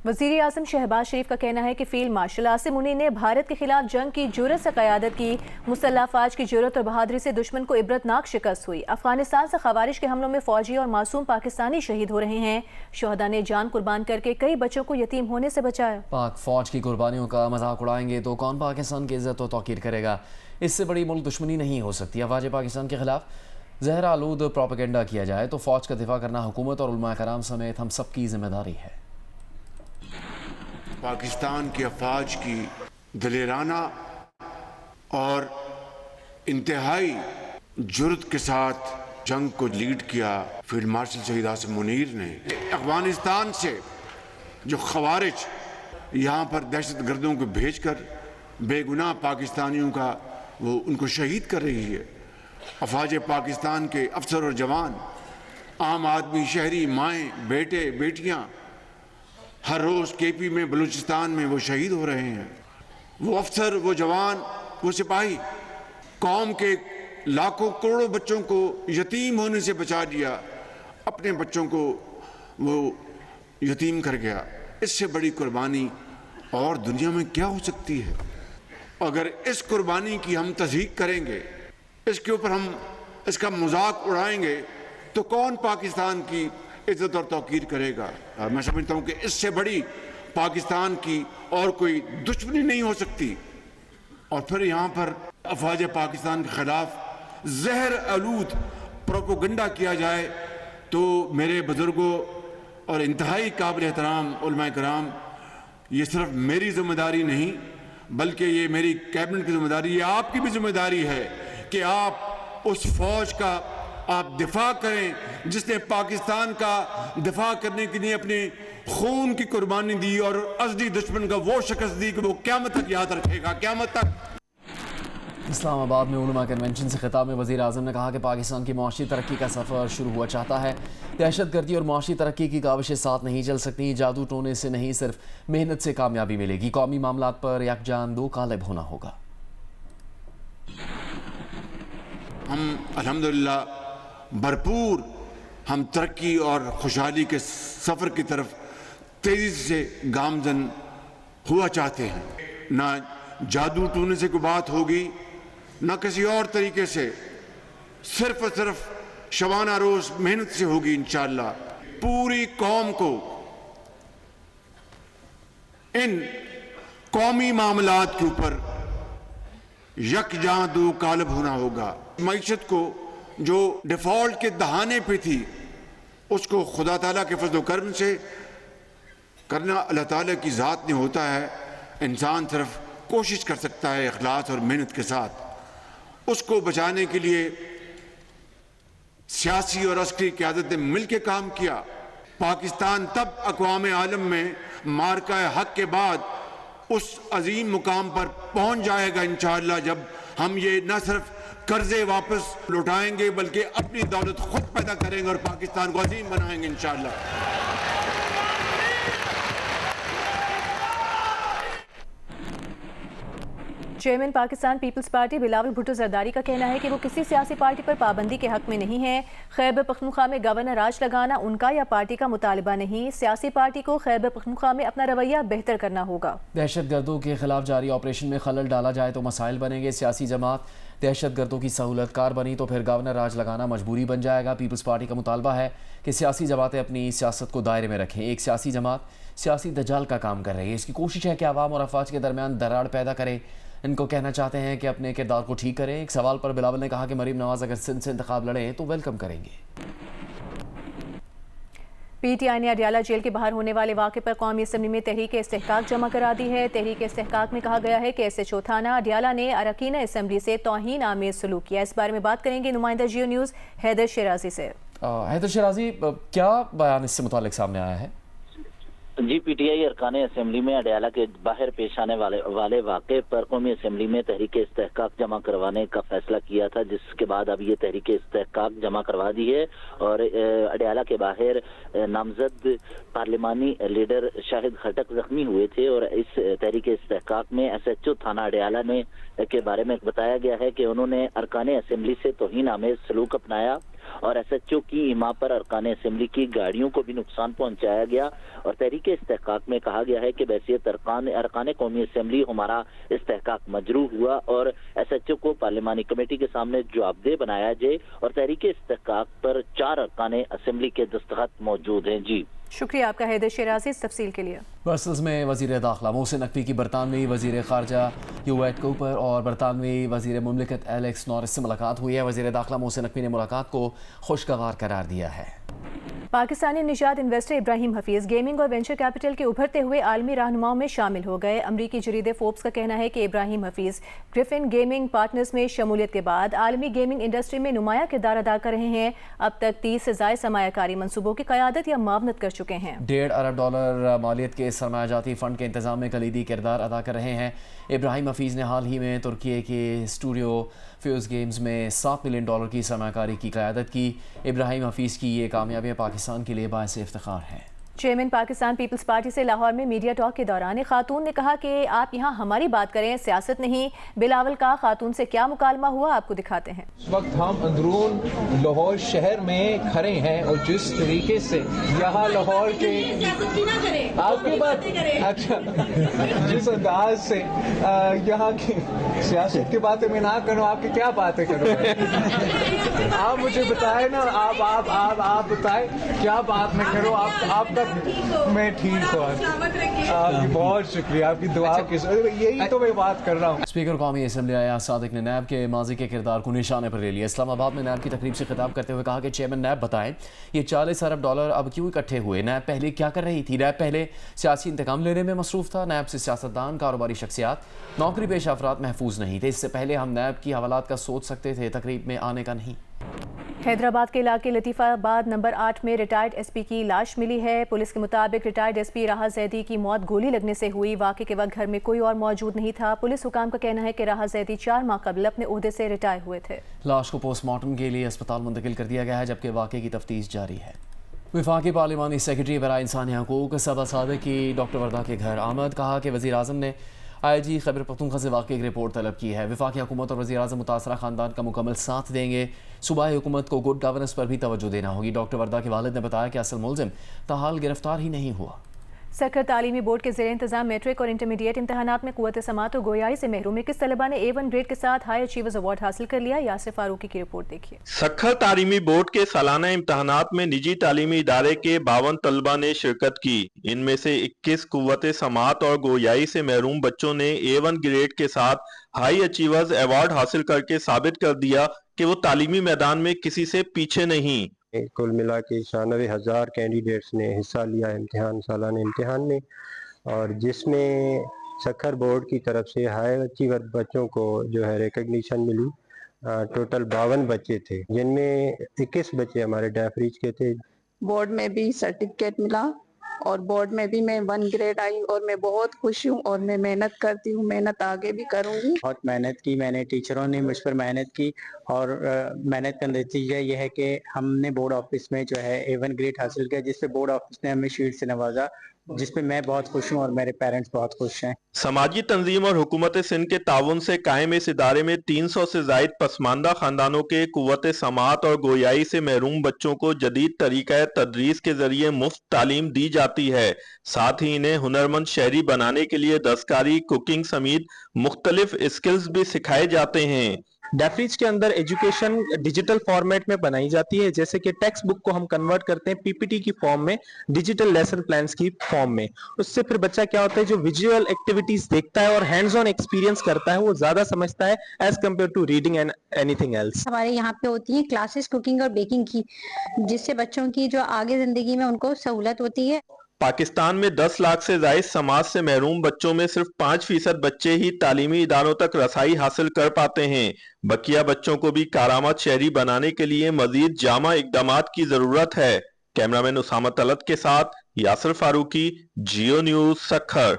وزیر اعظم شہباز شریف کا کہنا ہے کہ فیلڈ مارشل عاصم منیر نے بھارت کے خلاف جنگ کی جرأت سے قیادت کی۔ مسلح افواج کی جرأت اور بہادری سے دشمن کو عبرتناک شکست ہوئی۔ افغانستان سے خوارج کے حملوں میں فوجی اور معصوم پاکستانی شہید ہو رہے ہیں۔ شہداء نے جان قربان کر کے کئی بچوں کو یتیم ہونے سے بچایا۔ پاک فوج کی قربانیوں کا مذاق اڑائیں گے تو کون پاکستان کی عزت و توقیر کرے گا؟ اس سے بڑی ملک دشمنی نہیں ہو سکتی۔ افواج پاکستان کے خلاف زہر آلود پروپیگنڈا کیا جائے تو فوج کا دفاع کرنا حکومت اور علماء کرام سمیت ہم سب کی ذمہ داری ہے۔ پاکستان کی افواج کی دلیرانہ اور انتہائی جرأت کے ساتھ جنگ کو لیڈ کیا فیلڈ مارشل شہید عاصم منیر نے۔ افغانستان سے جو خوارج یہاں پر دہشت گردوں کو بھیج کر بے گناہ پاکستانیوں کا وہ ان کو شہید کر رہی ہے، افواج پاکستان کے افسر اور جوان، عام آدمی، شہری، مائیں، بیٹے، بیٹیاں ہر روز کے پی میں، بلوچستان میں وہ شہید ہو رہے ہیں۔ وہ افسر، وہ جوان، وہ سپاہی قوم کے لاکھوں کروڑوں بچوں کو یتیم ہونے سے بچا دیا، اپنے بچوں کو وہ یتیم کر گیا۔ اس سے بڑی قربانی اور دنیا میں کیا ہو سکتی ہے؟ اگر اس قربانی کی ہم تصدیق کریں گے، اس کے اوپر ہم اس کا مذاق اڑائیں گے تو کون پاکستان کی عزت اور توقیر کرے گا؟ اور میں سمجھتا ہوں کہ اس سے بڑی پاکستان کی اور کوئی دشمنی نہیں ہو سکتی۔ اور پھر یہاں پر افواج پاکستان کے خلاف زہر آلود پروپیگنڈا کیا جائے تو میرے بزرگوں اور انتہائی قابل احترام علماء کرام، یہ صرف میری ذمہ داری نہیں بلکہ یہ میری کیبنٹ کی ذمہ داری، یہ آپ کی بھی ذمہ داری ہے کہ آپ اس فوج کا آپ دفاع کریں جس نے پاکستان کا دفاع کرنے کے لیے اپنے خون کی قربانی دی اور ازلی دشمن کا وہ شکست دی کہ وہ قیامت تک یاد رکھے گا، قیامت تک۔ اسلام آباد میں علماء کنونشن سے خطاب میں وزیر اعظم نے کہا کہ پاکستان کی معاشی ترقی کا سفر شروع ہوا چاہتا ہے۔ دہشت گردی اور معاشی ترقی کی کاوشیں ساتھ نہیں چل سکتی۔ جادو ٹونے سے نہیں، صرف محنت سے کامیابی ملے گی۔ قومی معاملات پر یکجان دو قالب ہونا ہوگا۔ ہم الحمدللہ بھرپور ہم ترقی اور خوشحالی کے سفر کی طرف تیزی سے گامزن ہوا چاہتے ہیں۔ نہ جادو ٹونے سے کوئی بات ہوگی، نہ کسی اور طریقے سے، صرف اور صرف شبانہ روز محنت سے ہوگی انشاءاللہ۔ پوری قوم کو ان قومی معاملات کے اوپر یکجاں دو قالب ہونا ہوگا۔ معیشت کو جو ڈیفالٹ کے دہانے پہ تھی اس کو خدا تعالیٰ کے فضل و کرم سے کرنا اللہ تعالیٰ کی ذات میں ہوتا ہے۔ انسان صرف کوشش کر سکتا ہے اخلاص اور محنت کے ساتھ۔ اس کو بچانے کے لیے سیاسی اور عسکری قیادت نے مل کے کام کیا۔ پاکستان تب اقوام عالم میں مارکہ حق کے بعد اس عظیم مقام پر پہنچ جائے گا انشاءاللہ جب ہم یہ نہ صرف قرضے واپس لوٹائیں گے بلکہ اپنی دولت خود پیدا کریں گے اور پاکستان کو عظیم بنائیں گے انشاءاللہ۔ چیئرمین پاکستان پیپلز پارٹی بلاول بھٹو زرداری کا کہنا ہے کہ وہ کسی سیاسی پارٹی پر پابندی کے حق میں نہیں ہے۔ خیبر پختونخوا میں گورنر راج لگانا ان کا یا پارٹی کا مطالبہ نہیں۔ سیاسی پارٹی کو خیبر پختونخوا میں اپنا رویہ بہتر کرنا ہوگا۔ دہشت گردوں کے خلاف جاری آپریشن میں خلل ڈالا جائے تو مسائل بنیں گے۔ سیاسی جماعت دہشت گردوں کی سہولت کار بنی تو پھر گورنر راج لگانا مجبوری بن جائے گا۔ پیپلز پارٹی کا مطالبہ ہے کہ سیاسی جماعتیں اپنی سیاست کو دائرے میں رکھیں۔ ایک سیاسی جماعت سیاسی دجال کا کام کر رہی ہے۔ اس کی کوشش ہے کہ عوام اور افواج کے درمیان دراڑ پیدا کرے۔ ان کو کہنا چاہتے ہیں کہ اپنے کردار کو ٹھیک کریں۔ ایک سوال پر بلاول نے کہا کہ مریم نواز اگر سندھ سے انتخاب لڑیں تو ویلکم کریں گے۔ پی ٹی آئی نے اڈیالہ جیل کے باہر ہونے والے واقعے پر قومی اسمبلی میں تحریک استحقاق جمع کرا دی ہے۔ تحریک استحقاق میں کہا گیا ہے کہ ایس ایچ او تھانہ اڈیالہ نے اراکین اسمبلی سے توہین آمیز سلوک کیا۔ اس بارے میں بات کریں گے نمائندہ جیو نیوز حیدر شیرازی سے۔ حیدر شیرازی، کیا بیان اس سے متعلق سامنے آیا ہے؟ جی، پی ٹی آئی ارکان اسمبلی میں اڈیالہ کے باہر پیش آنے والے واقعے پر قومی اسمبلی میں تحریک استحقاق جمع کروانے کا فیصلہ کیا تھا، جس کے بعد اب یہ تحریک استحقاق جمع کروا دی ہے اور اڈیالہ کے باہر نامزد پارلیمانی لیڈر شاہد خٹک زخمی ہوئے تھے اور اس تحریک استحقاق میں ایس ایچ او تھانہ اڈیالہ نے کے بارے میں بتایا گیا ہے کہ انہوں نے ارکان اسمبلی سے توہین آمیز سلوک اپنایا اور SHO کی اما پر ارکان اسمبلی کی گاڑیوں کو بھی نقصان پہنچایا گیا، اور تحریک استحقاق میں کہا گیا ہے کہ بحیثیت ارکان قومی اسمبلی ہمارا استحقاق مجروح ہوا اور SHO کو پارلیمانی کمیٹی کے سامنے جواب دہ بنایا جائے، اور تحریک استحقاق پر 4 ارکان اسمبلی کے دستخط موجود ہیں۔ جی شکریہ آپ کا حیدر شیرازی اس تفصیل کے لیے۔ برسلز میں وزیر داخلہ محسن نقوی کی برطانوی وزیر خارجہ ہیویٹ کوپر اور برطانوی وزیر مملکت ایلیکس نورس سے ملاقات ہوئی ہے۔ وزیر داخلہ محسن نقوی نے ملاقات کو خوشگوار قرار دیا ہے۔ پاکستانی نژاد انویسٹر ابراہیم حفیظ گیمنگ اور وینچر کیپٹل کے ابھرتے ہوئے عالمی رہنماؤں میں شامل ہو گئے۔ امریکی جریدے فوربس کا کہنا ہے کہ ابراہیم حفیظ گریفن گیمنگ پارٹنرز میں شمولیت کے بعد عالمی گیمنگ انڈسٹری میں نمایاں کردار ادا کر رہے ہیں۔ اب تک 30 سے زائد سرمایہ کاری منصوبوں کی قیادت یا معاونت کر چکے ہیں۔ $1.5 ارب مالیت کے سرمایہ جاتی فنڈ کے انتظام میں کلیدی کردار ادا کر رہے ہیں۔ ابراہیم حفیظ نے حال ہی میں ترکی کے اسٹوڈیو فیوز گیمز میں $7 ملین کی سرمایہ کاری کی قیادت کی۔ ابراہیم حفیظ کی یہ کامیابیاں پاکستان کے لیے باعث افتخار ہیں۔ چیئرمین پاکستان پیپلز پارٹی سے لاہور میں میڈیا ٹاک کے دوران ایک خاتون نے کہا کہ آپ یہاں ہماری بات کریں، سیاست نہیں۔ بلاول کا خاتون سے کیا مکالمہ ہوا آپ کو دکھاتے ہیں۔ اس وقت ہم اندرون لاہور شہر میں کھڑے ہیں اور جس طریقے سے یہاں لاہور کے آپ کی بات اچھا جس انداز سے یہاں کی سیاست کی باتیں میں نہ کروں، آپ کی کیا باتیں کروں؟ آپ مجھے بتائیں نا، آپ بتائیں کیا بات میں کروں؟ آپ کا میں ٹھیک ہوں، آپ کی بہت شکریہ، آپ کی دعا کی یہی تو میں بات کر رہا ہوں۔ اسپیکر قومی اسمبلی ایاز صادق نے نیب کے ماضی کے کردار کو نشانے پر لے لیا۔ اسلام آباد میں نیب کی تقریب سے خطاب کرتے ہوئے کہا کہ چیئرمین نیب بتائیں یہ $40 ارب اب کیوں اکٹھے ہوئے؟ نیب پہلے کیا کر رہی تھی؟ نیب پہلے سیاسی انتقام لینے میں مصروف تھا۔ نیب سے سیاستدان، کاروباری شخصیات، نوکری پیشہ افراد محفوظ نہیں تھے۔ اس سے پہلے ہم نیب کی حوالات کا سوچ سکتے تھے، تقریب میں آنے کا نہیں۔ حیدرآباد کے علاقے لطیفہ آباد نمبر 8 میں ریٹائرڈ ایس پی کی لاش ملی ہے۔ پولیس کے مطابق ریٹائرڈ ایس پی راحت زیدی کی موت گولی لگنے سے ہوئی۔ واقعے کے وقت گھر میں کوئی اور موجود نہیں تھا۔ پولیس حکام کا کہنا ہے کہ راحت زیدی 4 ماہ قبل اپنے عہدے سے ریٹائر ہوئے تھے۔ لاش کو پوسٹ مارٹم کے لیے اسپتال منتقل کر دیا گیا ہے، جبکہ واقعے کی تفتیش جاری ہے۔ وفاقی پارلیمانی سیکرٹری برائے انسانی حقوق صبا صادق کی ڈاکٹر وردہ کے گھر آمد۔ کہا کہ وزیر اعظم نے IG خیبر پختونخوا سے واقعی کی رپورٹ طلب کی ہے۔ وفاقی حکومت اور وزیر اعظم متاثرہ خاندان کا مکمل ساتھ دیں گے۔ صوبائی حکومت کو گڈ گورننس پر بھی توجہ دینا ہوگی۔ ڈاکٹر وردہ کے والد نے بتایا کہ اصل ملزم تاحال گرفتار ہی نہیں ہوا۔ سکھر تعلیمی بورڈ کے زیر انتظام میٹرک اور انٹرمیڈیٹ امتحانات میں قوت سماعت اور گویائی سے محروم 21 طلباء نے A1 گریڈ کے ساتھ ہائی اچیورز ایوارڈ حاصل کر لیا۔ یاسر فاروقی کی رپورٹ دیکھیے۔ سکھر تعلیمی بورڈ کے سالانہ امتحانات میں نجی تعلیمی ادارے کے 52 طلباء نے شرکت کی۔ ان میں سے 21 قوت سماعت اور گویائی سے محروم بچوں نے A1 گریڈ کے ساتھ ہائی اچیورز ایوارڈ حاصل کر کے ثابت کر دیا کہ وہ تعلیمی میدان میں کسی سے پیچھے نہیں۔ کل ملا کے 96,000 کینڈیڈیٹس نے حصہ لیا سالانہ امتحان میں، اور جس میں سکھر بورڈ کی طرف سے ہائی اچیور بچوں کو جو ہے ریکگنیشن ملی۔ ٹوٹل 52 بچے تھے، جن میں 21 بچے ہمارے ڈیف ریچ کے تھے۔ بورڈ میں بھی سرٹیفکیٹ ملا اور بورڈ میں بھی میں 1 گریڈ آئی، اور میں بہت خوش ہوں اور میں محنت کرتی ہوں، محنت آگے بھی کروں گی۔ بہت محنت کی میں نے، ٹیچروں نے مجھ پر محنت کی، اور محنت کا نتیجہ یہ ہے کہ ہم نے بورڈ آفس میں جو ہے A1 گریڈ حاصل کیا، جس پہ بورڈ آفس نے ہمیں شیلڈ سے نوازا، جس پہ میں بہت خوش ہوں اور میرے پیرنٹس بہت خوش ہیں۔ سماجی تنظیم اور حکومت سندھ کے تعاون سے قائم اس ادارے میں 300 سے زائد پسماندہ خاندانوں کے قوت سماعت اور گویائی سے محروم بچوں کو جدید طریقہ تدریس کے ذریعے مفت تعلیم دی جاتی ہے۔ ساتھ ہی انہیں ہنرمند شہری بنانے کے لیے دستکاری، کوکنگ سمیت مختلف اسکلز بھی سکھائے جاتے ہیں۔ ڈیف ریچ کے اندر ایجوکیشن ڈیجیٹل فارمیٹ میں بنائی جاتی ہے، جیسے کہ ٹیکسٹ بک کو ہم کنورٹ کرتے ہیں PPT کی فارم میں، ڈیجیٹل لیسن پلانز کی فارم میں۔ اس سے پھر بچہ کیا ہوتا ہے، جو ویژول ایکٹیویٹیز دیکھتا ہے اور ہینڈز آن ایکسپیرینس کرتا ہے، وہ زیادہ سمجھتا ہے as compare to reading and anything else. ہمارے یہاں پہ ہوتی ہیں کلاسز کوکنگ اور بیکنگ کی، جس سے بچوں کی جو آگے زندگی میں ان کو سہولت ہوتی ہے۔ پاکستان میں 10 لاکھ سے زائد سماج سے محروم بچوں میں صرف 5% بچے ہی تعلیمی اداروں تک رسائی حاصل کر پاتے ہیں۔ بقیہ بچوں کو بھی کارآمد شہری بنانے کے لیے مزید جامع اقدامات کی ضرورت ہے۔ کیمرامین اسامہ طلعت کے ساتھ یاسر فاروقی، جیو نیوز، سکھر۔